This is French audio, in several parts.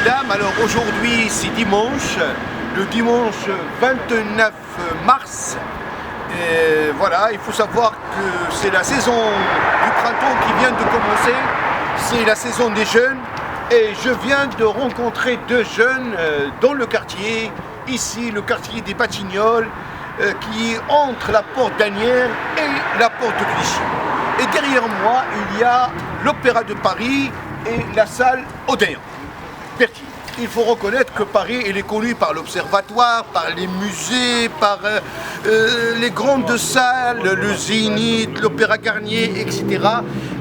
messieurs, dames, alors aujourd'hui c'est dimanche, le dimanche 29 mars. Et voilà, il faut savoir que c'est la saison du printemps qui vient de commencer, c'est la saison des jeunes et je viens de rencontrer deux jeunes dans le quartier, ici le quartier des Batignolles, qui est entre la porte d'Asnières et la porte de Clichy. Et derrière moi, il y a l'Opéra de Paris et la salle Odéon. Berthier. Il faut reconnaître que Paris elle est connue par l'Observatoire, par les musées, par les grandes salles, le Zénith, l'Opéra Garnier, etc.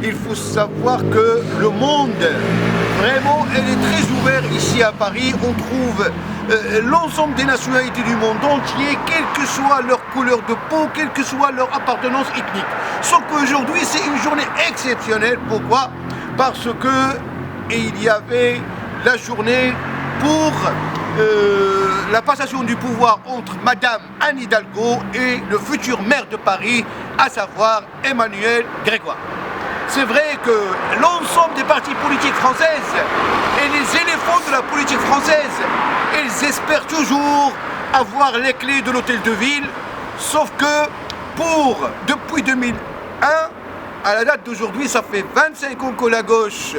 Il faut savoir que le monde, vraiment, elle est très ouvert ici à Paris. On trouve l'ensemble des nationalités du monde entier, quelle que soit leur couleur de peau, quelle que soit leur appartenance ethnique. Sauf qu'aujourd'hui, c'est une journée exceptionnelle. Pourquoi? Parce que il y avait la journée pour la passation du pouvoir entre Madame Anne Hidalgo et le futur maire de Paris, à savoir Emmanuel Grégoire. C'est vrai que l'ensemble des partis politiques françaises et les éléphants de la politique française, ils espèrent toujours avoir les clés de l'hôtel de ville, sauf que depuis 2001, à la date d'aujourd'hui, ça fait 25 ans que la gauche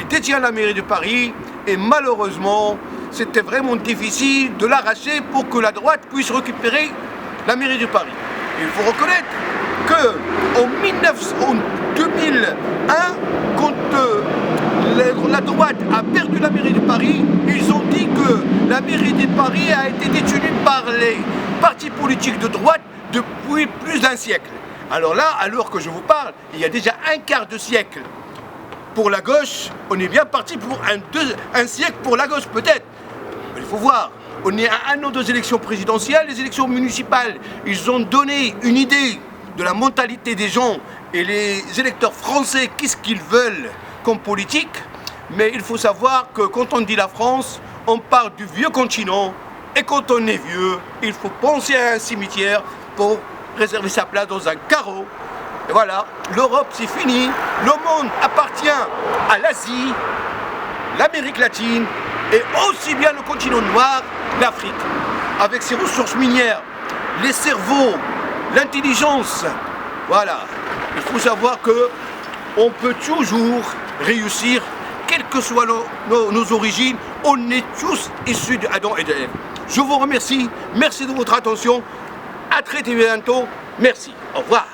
détient la mairie de Paris et malheureusement, c'était vraiment difficile de l'arracher pour que la droite puisse récupérer la mairie de Paris. Il faut reconnaître qu'en 2001, quand la droite a perdu la mairie de Paris, ils ont dit que la mairie de Paris a été détenue par les partis politiques de droite depuis plus d'un siècle. Alors là, à l'heure que je vous parle, il y a déjà un quart de siècle pour la gauche, on est bien parti pour un siècle pour la gauche peut-être. Mais il faut voir, on est à un an des élections présidentielles, les élections municipales, ils ont donné une idée de la mentalité des gens et les électeurs français, qu'est-ce qu'ils veulent comme politique. Mais il faut savoir que quand on dit la France, on parle du vieux continent et quand on est vieux, il faut penser à un cimetière pour réserver sa place dans un carreau. Et voilà, l'Europe c'est fini, le monde appartient à l'Asie, l'Amérique latine et aussi bien le continent noir, l'Afrique, avec ses ressources minières, les cerveaux, l'intelligence. Voilà, il faut savoir que on peut toujours réussir, quelles que soient nos origines, on est tous issus d'Adam et d'Ève. Je vous remercie, merci de votre attention. À très bientôt. Merci. Au revoir.